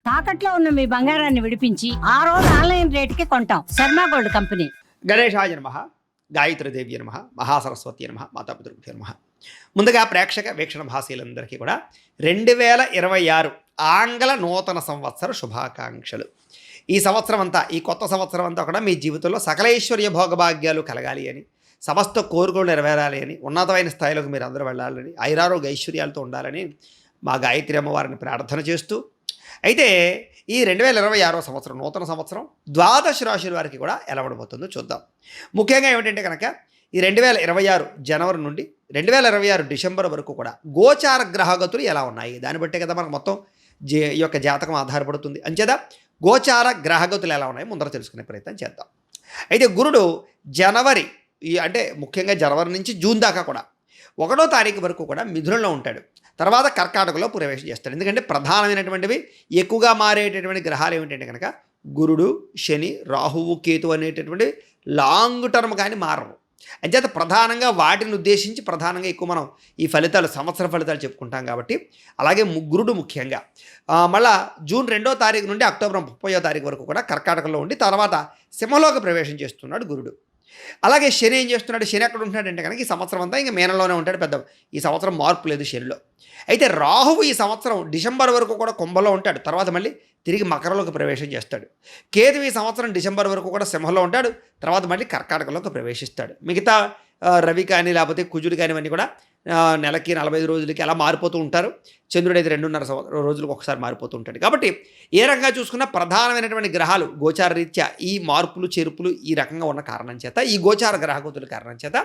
తాకట్లో ఉన్న మీ బంగారాన్ని విడిపించి ఆ రోజు ఆన్లైన్ రేటుకి కొంటాం. Sharma gold company. గణేశాయ నమః, గాయత్రీదేవి నమః, మహాసరస్వతి నమః, మాతాపితృభ్యో నమః. ముందుగా ప్రేక్షక వీక్షణ భాషలందరికీ కూడా 2026 ఆంగ్ల నూతన సంవత్సర శుభాకాంక్షలు. ఈ సంవత్సరం అంతా, ఈ కొత్త సంవత్సరం అంతా కూడా మీ జీవితంలో సకలైశ్వర్య భోగభాగ్యాలు కలగాలి అని, సమస్త కోరికలు నెరవేరాలి అని, ఉన్నతమైన స్థాయిలోకి మీరు అందరూ వెళ్ళాలని, ఐరారోగ్య ఐశ్వర్యాలతో ఉండాలని మా గాయత్రి అమ్మవారిని ప్రార్థన చేస్తూ, అయితే ఈ 2026 సంవత్సరం నూతన సంవత్సరం ద్వాదశ రాశుల వారికి కూడా ఎలా ఉండబోతుందో చూద్దాం. ముఖ్యంగా ఏమిటంటే కనుక ఈ 2026 జనవరి నుండి 2026 డిసెంబర్ వరకు కూడా గోచార గ్రహగతులు ఎలా ఉన్నాయి, దాన్ని బట్టే కదా మనకు మొత్తం ఈ యొక్క జాతకం ఆధారపడుతుంది. అంచేత గోచార గ్రహగతులు ఎలా ఉన్నాయి ముందర తెలుసుకునే ప్రయత్నం చేద్దాం. అయితే గురుడు జనవరి అంటే ముఖ్యంగా జనవరి నుంచి జూన్ దాకా కూడా 1వ తారీఖు వరకు కూడా మిథునంలో ఉంటాడు. తర్వాత కర్కాటకలో ప్రవేశం చేస్తాడు. ఎందుకంటే ప్రధానమైనటువంటివి ఎక్కువగా మారేటటువంటి గ్రహాలు ఏమిటంటే కనుక గురుడు, శని, రాహువు, కేతు అనేటటువంటి లాంగ్ టర్మ్ కానీ మారవు. అంచేత ప్రధానంగా వాటిని ఉద్దేశించి ప్రధానంగా ఎక్కువ మనం ఈ ఫలితాలు, సంవత్సర ఫలితాలు చెప్పుకుంటాం కాబట్టి, అలాగే గురుడు ముఖ్యంగా మళ్ళా జూన్ 2వ తారీఖు నుండి అక్టోబర్ 30వ తారీఖు వరకు కూడా కర్కాటకలో ఉండి తర్వాత సింహంలోకి ప్రవేశం చేస్తున్నాడు గురుడు. అలాగే శని ఏం చేస్తున్నాడు, శని ఎక్కడ ఉంటున్నాడంటే కనుక ఈ సంవత్సరం అంతా ఇంకా మీనంలోనే ఉంటాడు. పెద్ద ఈ సంవత్సరం మార్పు లేదు శనిలో. అయితే రాహువు ఈ సంవత్సరం డిసెంబర్ వరకు కూడా కుంభంలో ఉంటాడు, తర్వాత మళ్ళీ తిరిగి మకరంలోకి ప్రవేశం చేస్తాడు. కేతు ఈ సంవత్సరం డిసెంబర్ వరకు కూడా సింహంలో ఉంటాడు, తర్వాత మళ్ళీ కర్కాటకంలోకి ప్రవేశిస్తాడు. మిగతా రవి కానీ లేకపోతే కుజుడు కానీ ఇవన్నీ కూడా నెలకి 45 రోజులకి అలా మారిపోతూ ఉంటారు. చంద్రుడు అయితే 2.5 రోజులకు ఒకసారి మారిపోతూ ఉంటాడు. కాబట్టి ఏ రకంగా చూసుకున్నా ప్రధానమైనటువంటి గ్రహాలు గోచార రీత్యా ఈ మార్పులు చేర్పులు ఈ రకంగా ఉన్న కారణం చేత, ఈ గోచార గ్రహగతుల కారణం చేత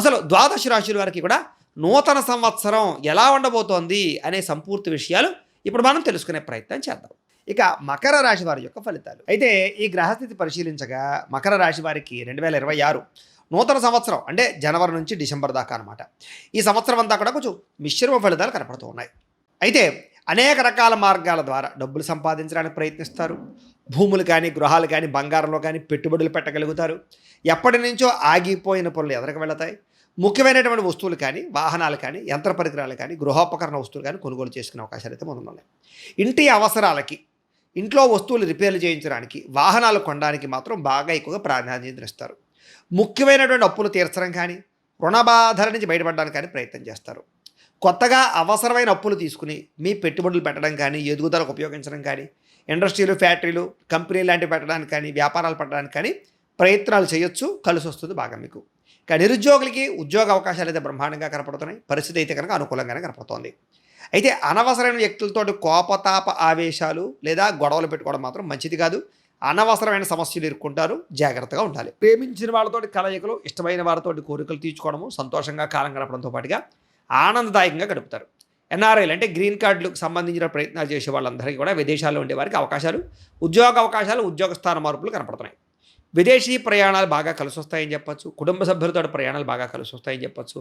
అసలు ద్వాదశ రాశుల వారికి కూడా నూతన సంవత్సరం ఎలా ఉండబోతోంది అనే సంపూర్తి విషయాలు ఇప్పుడు మనం తెలుసుకునే ప్రయత్నం చేద్దాం. ఇక మకర రాశి వారి యొక్క ఫలితాలు. అయితే ఈ గ్రహస్థితి పరిశీలించగా మకర రాశి వారికి 2026 నూతన సంవత్సరం అంటే జనవరి నుంచి డిసెంబర్ దాకా అనమాట. ఈ సంవత్సరం అంతా కూడా కొంచెం మిశ్రమ ఫలితాలు కనపడుతూ ఉన్నాయి. అయితే అనేక రకాల మార్గాల ద్వారా డబ్బులు సంపాదించడానికి ప్రయత్నిస్తారు. భూములు కానీ, గృహాలు కానీ, బంగారంలో కానీ పెట్టుబడులు పెట్టగలుగుతారు. ఎప్పటి నుంచో ఆగిపోయిన పనులు ఎదరికి వెళతాయి. ముఖ్యమైనటువంటి వస్తువులు కానీ, వాహనాలు కానీ, యంత్ర పరికరాలు కానీ, గృహోపకరణ వస్తువులు కానీ కొనుగోలు చేసుకునే అవకాశాలు అయితే ఉన్నాయి. ఇంటి అవసరాలకి, ఇంట్లో వస్తువులు రిపేర్లు చేయించడానికి, వాహనాలు కొనడానికి మాత్రం బాగా ఎక్కువగా ప్రాధాన్యత ఇస్తారు. ముఖ్యమైనటువంటి అప్పులు తీర్చడం కానీ, రుణబాధల నుంచి బయటపడడానికి కానీ ప్రయత్నం చేస్తారు. కొత్తగా అవసరమైన అప్పులు తీసుకుని మీ పెట్టుబడులు పెట్టడం కానీ, ఎదుగుదలకు ఉపయోగించడం కానీ, ఇండస్ట్రీలు, ఫ్యాక్టరీలు, కంపెనీలు లాంటివి పెట్టడానికి కానీ, వ్యాపారాలు పెట్టడానికి కానీ ప్రయత్నాలు చేయొచ్చు. కలిసి వస్తుంది బాగా మీకు. కానీ నిరుద్యోగులకి ఉద్యోగ అవకాశాలు అయితే బ్రహ్మాండంగా కనపడుతున్నాయి. పరిస్థితి అయితే కనుక అనుకూలంగానే కనపడుతోంది. అయితే అనవసరమైన వ్యక్తులతోటి కోపతాప ఆవేశాలు లేదా గొడవలు పెట్టుకోవడం మాత్రం మంచిది కాదు. అనవసరమైన సమస్యలు ఎదుర్కొంటారు, జాగ్రత్తగా ఉండాలి. ప్రేమించిన వాళ్ళతోటి కలయికలు, ఇష్టమైన వారితోటి కోరికలు తీర్చుకోవడము, సంతోషంగా కాలం గడపడంతో పాటుగా ఆనందదాయకంగా గడుపుతారు. ఎన్ఆర్ఐలు అంటే గ్రీన్ కార్డులకు సంబంధించిన ప్రయత్నాలు చేసే వాళ్ళందరికీ కూడా విదేశాల్లో ఉండే వారికి అవకాశాలు, ఉద్యోగ అవకాశాలు, ఉద్యోగ స్థాన మార్పులు కనపడుతున్నాయి. విదేశీ ప్రయాణాలు బాగా కలిసి వస్తాయని చెప్పొచ్చు. కుటుంబ సభ్యులతో ప్రయాణాలు బాగా కలిసి వస్తాయని చెప్పొచ్చు.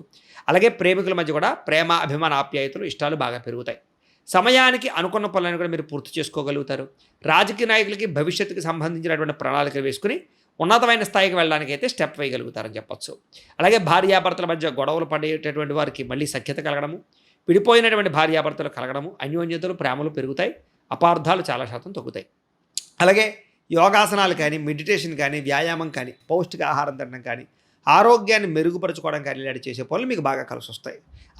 అలాగే ప్రేమికుల మధ్య కూడా ప్రేమ, అభిమాన, ఆప్యాయతలు, ఇష్టాలు బాగా పెరుగుతాయి. సమయానికి అనుకున్న పనులను కూడా మీరు పూర్తి చేసుకోగలుగుతారు. రాజకీయ నాయకులకి భవిష్యత్తుకి సంబంధించినటువంటి ప్రణాళికలు వేసుకుని ఉన్నతమైన స్థాయికి వెళ్ళడానికి అయితే స్టెప్ వేయగలుగుతారని చెప్పొచ్చు. అలాగే భార్యాభర్తల మధ్య గొడవలు పడేటటువంటి వారికి మళ్ళీ సఖ్యత కలగడము, విడిపోయినటువంటి భార్యాభర్తలు కలగడము, అన్యోన్యతలు, ప్రేమలు పెరుగుతాయి. అపార్థాలు చాలా శాతం తగ్గుతాయి. అలాగే యోగాసనాలు కానీ, మెడిటేషన్ కానీ, వ్యాయామం కానీ, పౌష్టిక ఆహారం తినడం కానీ, ఆరోగ్యాన్ని మెరుగుపరచుకోవడం కానీ ఇలాంటి చేసే పనులు మీకు బాగా కలిసి వస్తాయి.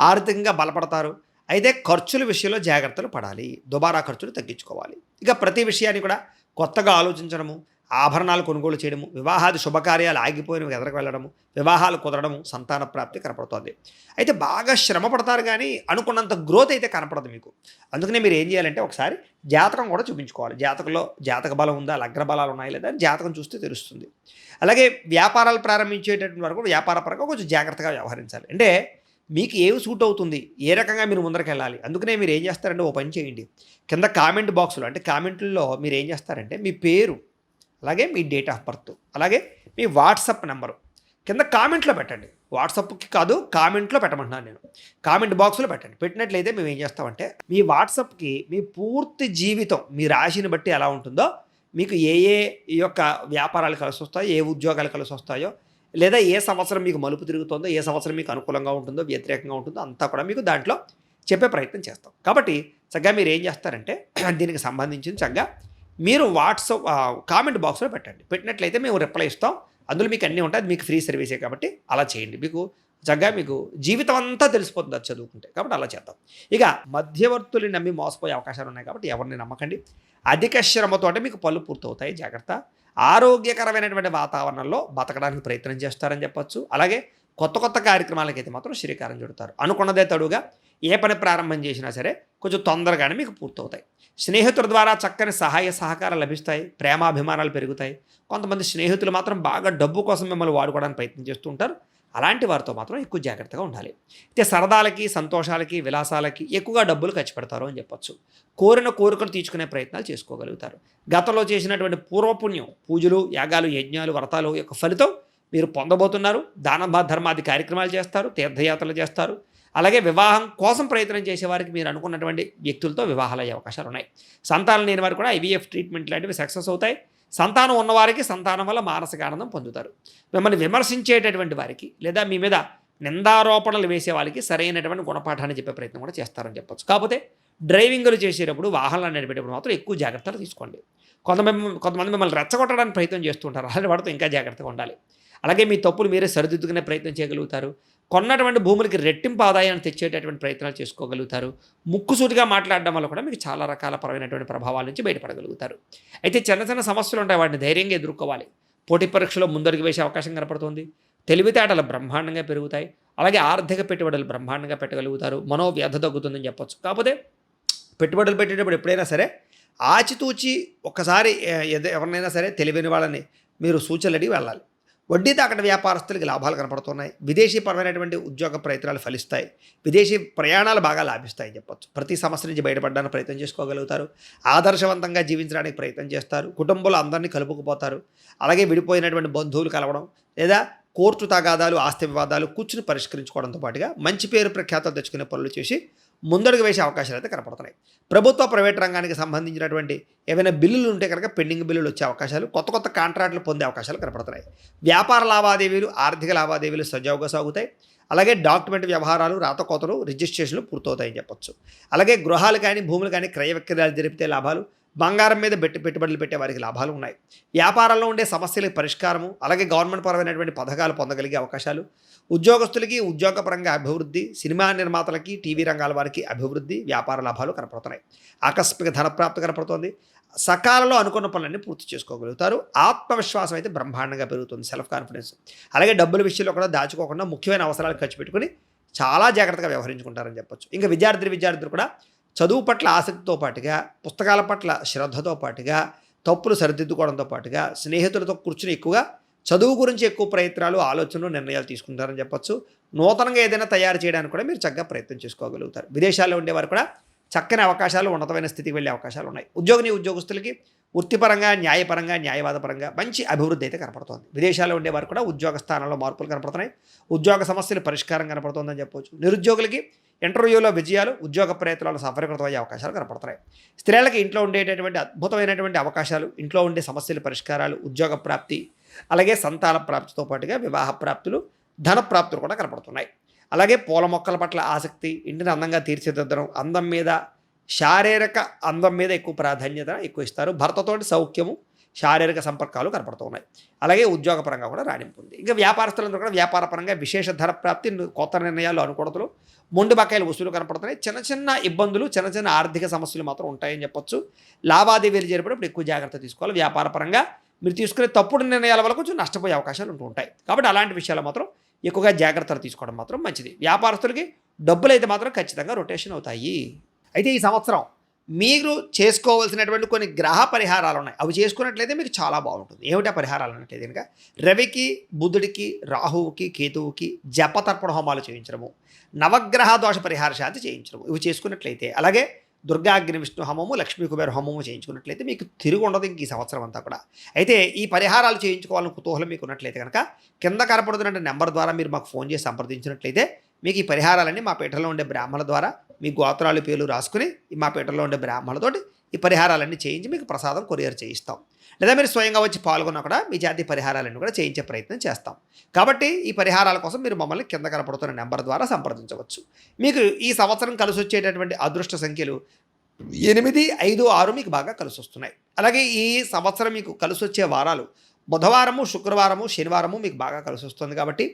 ఆర్థికంగా బలపడతారు. అయితే ఖర్చుల విషయంలో జాగ్రత్తలు పడాలి. దుబారా ఖర్చులు తగ్గించుకోవాలి. ఇక ప్రతి విషయాన్ని కూడా కొత్తగా ఆలోచించడము, ఆభరణాలు కొనుగోలు చేయడము, వివాహాది శుభకార్యాలు ఆగిపోయినవి ఎదరకు వెళ్ళడము, వివాహాలు కుదరడము, సంతాన ప్రాప్తి కనపడుతుంది. అయితే బాగా శ్రమ పడతారు కానీ అనుకున్నంత గ్రోత్ అయితే కనపడదు మీకు. అందుకనే మీరు ఏం చేయాలంటే ఒకసారి జాతకం కూడా చూపించుకోవాలి. జాతకంలో జాతక బలం ఉందా, లగ్న బలాలు ఉన్నాయి లేదా అని జాతకం చూస్తే తెలుస్తుంది. అలాగే వ్యాపారాలు ప్రారంభించేటటువంటి వరకు వ్యాపార పరంగా కొంచెం జాగ్రత్తగా వ్యవహరించాలి. అంటే మీకు ఏమి సూట్ అవుతుంది, ఏ రకంగా మీరు ముందరికి వెళ్ళాలి. అందుకనే మీరు ఏం చేస్తారంటే ఓ పని చేయండి. కింద కామెంట్ బాక్సులో అంటే కామెంట్లో మీరు ఏం చేస్తారంటే మీ పేరు, అలాగే మీ డేట్ ఆఫ్ బర్త్, అలాగే మీ వాట్సాప్ నెంబరు కింద కామెంట్లో పెట్టండి. వాట్సాప్కి కాదు, కామెంట్లో పెట్టమంటున్నాను నేను. కామెంట్ బాక్స్లో పెట్టండి. పెట్టినట్లయితే మేము ఏం చేస్తామంటే మీ వాట్సాప్కి మీ పూర్తి జీవితం, మీ రాశిని బట్టి ఎలా ఉంటుందో, మీకు ఏ ఈ యొక్క వ్యాపారాలు కలిసి వస్తాయో, ఏ ఉద్యోగాలు కలిసి వస్తాయో, లేదా ఏ సంవత్సరం మీకు మలుపు తిరుగుతుందో, ఏ సంవత్సరం మీకు అనుకూలంగా ఉంటుందో, వ్యతిరేకంగా ఉంటుందో అంతా కూడా మీకు దాంట్లో చెప్పే ప్రయత్నం చేస్తాం. కాబట్టి చక్కగా మీరు ఏం చేస్తారంటే దీనికి సంబంధించిన చక్కగా మీరు వాట్సాప్ కామెంట్ బాక్స్లో పెట్టండి. పెట్టినట్లయితే మేము రిప్లై ఇస్తాం. అందులో మీకు అన్నీ ఉంటాయి. అది మీకు ఫ్రీ సర్వీసే కాబట్టి అలా చేయండి. మీకు చక్కగా మీకు జీవితం అంతా తెలిసిపోతుంది అది చదువుకుంటే. కాబట్టి అలా చేద్దాం. ఇక మధ్యవర్తుల్ని నమ్మి మోసపోయే అవకాశాలు ఉన్నాయి కాబట్టి ఎవరిని నమ్మకండి. అధిక శ్రమతోటే మీకు పనులు పూర్తవుతాయి. జాగ్రత్త. ఆరోగ్యకరమైనటువంటి వాతావరణంలో బతకడానికి ప్రయత్నం చేస్తారని చెప్పొచ్చు. అలాగే కొత్త కొత్త కార్యక్రమాలకైతే మాత్రం శ్రీకారం చుడతారు. అనుకున్నదే తడుగా ఏ పని ప్రారంభం చేసినా సరే కొంచెం తొందరగానే మీకు పూర్తవుతాయి. స్నేహితుల ద్వారా చక్కని సహాయ సహకారాలు లభిస్తాయి. ప్రేమాభిమానాలు పెరుగుతాయి. కొంతమంది స్నేహితులు మాత్రం బాగా డబ్బు కోసం మిమ్మల్ని వాడుకోవడానికి ప్రయత్నం చేస్తూ ఉంటారు. అలాంటి వారితో మాత్రం ఎక్కువ జాగ్రత్తగా ఉండాలి. అయితే సరదాలకి, సంతోషాలకి, విలాసాలకి ఎక్కువగా డబ్బులు ఖర్చు పెడతారు అని చెప్పొచ్చు. కోరిన కోరికలు తీర్చుకునే ప్రయత్నాలు చేసుకోగలుగుతారు. గతంలో చేసినటువంటి పూర్వపుణ్యం, పూజలు, యాగాలు, యజ్ఞాలు, వ్రతాలు యొక్క ఫలితం మీరు పొందబోతున్నారు. దాన ధర్మాది కార్యక్రమాలు చేస్తారు. తీర్థయాత్రలు చేస్తారు. అలాగే వివాహం కోసం ప్రయత్నం చేసేవారికి మీరు అనుకున్నటువంటి వ్యక్తులతో వివాహాలు అయ్యే అవకాశాలు ఉన్నాయి. సంతానం లేని వారు కూడా IVF ట్రీట్మెంట్ లాంటివి సక్సెస్ అవుతాయి. సంతానం ఉన్నవారికి సంతానం వల్ల మానసిక ఆనందం పొందుతారు. మిమ్మల్ని విమర్శించేటటువంటి వారికి లేదా మీ మీద నిందారోపణలు వేసే వాళ్ళకి సరైనటువంటి గుణపాఠాన్ని చెప్పే ప్రయత్నం కూడా చేస్తారని చెప్పొచ్చు. కాకపోతే డ్రైవింగ్లు చేసేటప్పుడు, వాహనాలు నడిపేటప్పుడు మాత్రం ఎక్కువ జాగ్రత్తలు తీసుకోండి. కొంతమంది మిమ్మల్ని రెచ్చగొట్టడానికి ప్రయత్నం చేస్తుంటారు. అలాంటి వాటితో ఇంకా జాగ్రత్తగా ఉండాలి. అలాగే మీ తప్పులు మీరే సరిదిద్దుకునే ప్రయత్నం చేయగలుగుతారు. కొన్నటువంటి భూములకి రెట్టింపు ఆదాయాన్ని తెచ్చేటటువంటి ప్రయత్నాలు చేసుకోగలుగుతారు. ముక్కుసూటిగా మాట్లాడడం వల్ల కూడా మీకు చాలా రకాల పరమైనటువంటి ప్రభావాల నుంచి బయటపడగలుగుతారు. అయితే చిన్న చిన్న సమస్యలు ఉంటాయి. వాటిని ధైర్యంగా ఎదుర్కోవాలి. పోటీ పరీక్షలో ముందడుగు వేసే అవకాశం కనపడుతుంది. తెలివితేటలు బ్రహ్మాండంగా పెరుగుతాయి. అలాగే ఆర్థిక పెట్టుబడులు బ్రహ్మాండంగా పెట్టగలుగుతారు. మనోవ్యధ తగ్గుతుందని చెప్పొచ్చు. కాకపోతే పెట్టుబడులు పెట్టేటప్పుడు ఎప్పుడైనా సరే ఆచితూచి ఒక్కసారి ఎవరినైనా సరే తెలివైన వాళ్ళని మీరు సూచనలు అడిగి వెళ్ళాలి. వడ్డీ తాకట వ్యాపారస్తులకి లాభాలు కనపడుతున్నాయి. విదేశీ పరమైనటువంటి ఉద్యోగ ప్రయత్నాలు ఫలిస్తాయి. విదేశీ ప్రయాణాలు బాగా లాభిస్తాయని చెప్పొచ్చు. ప్రతి సమస్య నుంచి బయటపడడానికి ప్రయత్నం చేసుకోగలుగుతారు. ఆదర్శవంతంగా జీవించడానికి ప్రయత్నం చేస్తారు. కుటుంబంలో అందరినీ కలుపుకుపోతారు. అలాగే విడిపోయినటువంటి బంధువులు కలవడం లేదా కోర్టు తగాదాలు, ఆస్తి వివాదాలు కూర్చుని పరిష్కరించుకోవడంతో పాటుగా మంచి పేరు ప్రఖ్యాతలు తెచ్చుకునే పనులు చేసి ముందడుగు వేసే అవకాశాలు అయితే కనపడుతున్నాయి. ప్రభుత్వ, ప్రైవేట్ రంగానికి సంబంధించినటువంటి ఏవైనా బిల్లులు ఉంటే కనుక పెండింగ్ బిల్లులు వచ్చే అవకాశాలు, కొత్త కొత్త కాంట్రాక్టులు పొందే అవకాశాలు కనపడుతున్నాయి. వ్యాపార లావాదేవీలు, ఆర్థిక లావాదేవీలు సజావుగా సాగుతాయి. అలాగే డాక్యుమెంట్ వ్యవహారాలు, రాతకోతలు, రిజిస్ట్రేషన్లు పూర్తవుతాయని చెప్పొచ్చు. అలాగే గృహాలు కానీ, భూములు కానీ క్రయ విక్రయాలు జరిపితే లాభాలు, బంగారం మీద పెట్టుబడులు పెట్టే వారికి లాభాలు ఉన్నాయి. వ్యాపారంలో ఉండే సమస్యలకు పరిష్కారము, అలాగే గవర్నమెంట్ పరమైనటువంటి పథకాలు పొందగలిగే అవకాశాలు, ఉద్యోగస్తులకి ఉద్యోగపరంగా అభివృద్ధి, సినిమా నిర్మాతలకి, టీవీ రంగాల వారికి అభివృద్ధి, వ్యాపార లాభాలు కనపడుతున్నాయి. ఆకస్మిక ధనప్రాప్తి కనపడుతోంది. సకాలంలో అనుకున్న పనులన్నీ పూర్తి చేసుకోగలుగుతారు. ఆత్మవిశ్వాసం అయితే బ్రహ్మాండంగా పెరుగుతుంది, సెల్ఫ్ కాన్ఫిడెన్స్. అలాగే డబ్బుల విషయంలో కూడా దాచుకోకుండా ముఖ్యమైన అవసరాలు ఖర్చు పెట్టుకుని చాలా జాగ్రత్తగా వ్యవహరించుకుంటారని చెప్పొచ్చు. ఇంకా విద్యార్థులు కూడా చదువు పట్ల ఆసక్తితో పాటుగా, పుస్తకాల పట్ల శ్రద్ధతో పాటుగా, తప్పులు సరిదిద్దుకోవడంతో పాటుగా స్నేహితులతో కూర్చుని ఎక్కువగా చదువు గురించి ఎక్కువ ప్రయత్నాలు, ఆలోచనలు, నిర్ణయాలు తీసుకుంటారని చెప్పొచ్చు. నూతనంగా ఏదైనా తయారు చేయడానికి కూడా మీరు చక్కగా ప్రయత్నం చేసుకోగలుగుతారు. విదేశాల్లో ఉండేవారు కూడా చక్కని అవకాశాలు, ఉన్నతమైన స్థితికి వెళ్ళే అవకాశాలు ఉన్నాయి. ఉద్యోగస్తులకి వృత్తిపరంగా, న్యాయపరంగా, న్యాయవాదపరంగా మంచి అభివృద్ధి అయితే కనపడుతోంది. విదేశాల్లో ఉండేవారు కూడా ఉద్యోగ స్థానంలో మార్పులు కనపడుతున్నాయి. ఉద్యోగ సమస్యలు పరిష్కారం కనపడుతోందని చెప్పవచ్చు. నిరుద్యోగులకి ఇంటర్వ్యూలో విజయాలు, ఉద్యోగ ప్రయత్నాలు సఫలీకృతమయ్యే అవకాశాలు కనపడుతున్నాయి. స్త్రీలకి ఇంట్లో ఉండేటటువంటి అద్భుతమైనటువంటి అవకాశాలు, ఇంట్లో ఉండే సమస్యల పరిష్కారాలు, ఉద్యోగ ప్రాప్తి, అలాగే సంతాన ప్రాప్తితో పాటుగా వివాహ ప్రాప్తులు, ధన ప్రాప్తులు కూడా కనపడుతున్నాయి. అలాగే పూల మొక్కల పట్ల ఆసక్తి, ఇంటిని అందంగా తీర్చిదిద్దడం, అందం మీద, శారీరక అందం మీద ఎక్కువ ప్రాధాన్యత ఎక్కువ ఇస్తారు. భర్తతోటి సౌఖ్యము, శారీరక సంపర్కాలు కనపడుతూ ఉన్నాయి. అలాగే ఉద్యోగపరంగా కూడా రాణింపు ఉంది. ఇంకా వ్యాపారస్తులందరూ కూడా వ్యాపారపరంగా విశేష ధర ప్రాప్తి, కొత్త నిర్ణయాలు, అనుకూలతలు, మొండి బకాయిలు వసూలు కనపడుతున్నాయి. చిన్న చిన్న ఇబ్బందులు, చిన్న చిన్న ఆర్థిక సమస్యలు మాత్రం ఉంటాయని చెప్పొచ్చు. లావాదేవీలు జరిపేటప్పుడు ఎక్కువ జాగ్రత్త తీసుకోవాలి. వ్యాపారపరంగా మీరు తీసుకునే తప్పుడు నిర్ణయాల వల్ల కొంచెం నష్టపోయే అవకాశాలు ఉంటూ ఉంటాయి. కాబట్టి అలాంటి విషయాలు మాత్రం ఎక్కువగా జాగ్రత్తలు తీసుకోవడం మాత్రం మంచిది. వ్యాపారస్తులకి డబ్బులు అయితే మాత్రం ఖచ్చితంగా రొటేషన్ అవుతాయి. అయితే ఈ సంవత్సరం మీరు చేసుకోవాల్సినటువంటి కొన్ని గ్రహ పరిహారాలు ఉన్నాయి. అవి చేసుకున్నట్లయితే మీకు చాలా బాగుంటుంది. ఏమిటా పరిహారాలు అన్నట్లయితే కనుక రవికి, బుధుడికి, రాహువుకి, కేతువుకి జపతర్పణ హోమాలు చేయించడము, నవగ్రహ దోష పరిహార శాంతి చేయించడము, ఇవి చేసుకున్నట్లయితే, అలాగే దుర్గాగ్ని విష్ణు హోమము, లక్ష్మీ కుబేర హోమము చేయించుకున్నట్లయితే మీకు తిరుగు ఉండదు ఇంక ఈ సంవత్సరం అంతా కూడా. అయితే ఈ పరిహారాలు చేయించుకోవాలని కుతూహలం మీకు ఉన్నట్లయితే కనుక కింద కనపడుతున్న నెంబర్ ద్వారా మీరు మాకు ఫోన్ చేసి సంప్రదించినట్లయితే మీకు ఈ పరిహారాలన్నీ మా పీఠంలో ఉండే బ్రాహ్మణుల ద్వారా మీ గోత్రాలు, పేర్లు రాసుకుని మా పీఠంలో ఉండే బ్రాహ్మణులతోటి ఈ పరిహారాలన్నీ చేయించి మీకు ప్రసాదం కొరియర్ చేయిస్తాం. లేదా మీరు స్వయంగా వచ్చి పాల్గొన్నా కూడా మీ జాతి పరిహారాలన్నీ కూడా చేయించే ప్రయత్నం చేస్తాం. కాబట్టి ఈ పరిహారాల కోసం మీరు మమ్మల్ని కింద కనపడుతున్న నెంబర్ ద్వారా సంప్రదించవచ్చు. మీకు ఈ సంవత్సరం కలిసి వచ్చేటటువంటి అదృష్ట సంఖ్యలు 8, 5, 6 మీకు బాగా కలిసి వస్తున్నాయి. అలాగే ఈ సంవత్సరం మీకు కలిసి వచ్చే వారాలు బుధవారము, శుక్రవారము, శనివారము మీకు బాగా కలిసి వస్తుంది కాబట్టి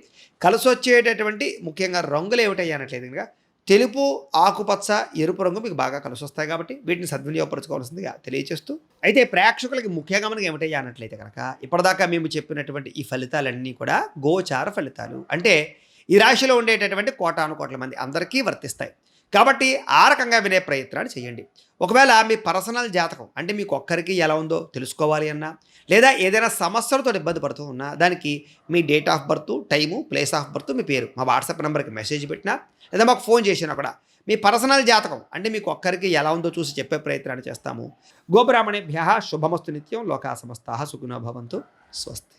కలిసి వచ్చేటటువంటి ముఖ్యంగా రంగులు ఏమిటయ్యా అనట్లేదు కనుక తెలుపు, ఆకుపచ్చ, ఎరుపు రంగు మీకు బాగా కలిసి వస్తాయి కాబట్టి వీటిని సద్వినియోగపరచుకోవాల్సిందిగా తెలియజేస్తూ అయితే ప్రేక్షకులకి ముఖ్యంగా మనకి ఏమిటయ్యా అన్నట్లయితే కనుక ఇప్పటిదాకా మేము చెప్పినటువంటి ఈ ఫలితాలన్నీ కూడా గోచార ఫలితాలు అంటే ఈ రాశిలో ఉండేటటువంటి కోటాను కోట్ల మంది అందరికీ వర్తిస్తాయి. కాబట్టి ఆ రకంగా వినే ప్రయత్నాలు చేయండి. ఒకవేళ మీ పర్సనల్ జాతకం అంటే మీకు ఒక్కరికి ఎలా ఉందో తెలుసుకోవాలి అన్నా లేదా ఏదైనా సమస్యలతో ఇబ్బంది పడుతూ ఉన్నా దానికి మీ date of birth, time, place of birth, మీ పేరు మా వాట్సాప్ నెంబర్కి మెసేజ్ పెట్టినా లేదా మాకు ఫోన్ చేసినా కూడా మీ పర్సనల్ జాతకం అంటే మీకు ఒక్కరికి ఎలా ఉందో చూసి చెప్పే ప్రయత్నాన్ని చేస్తాము. గోబ్రాహ్మణేభ్యః శుభమస్తు నిత్యం. లోకా సమస్తాః సుఖినో భవంతు. స్వస్తి.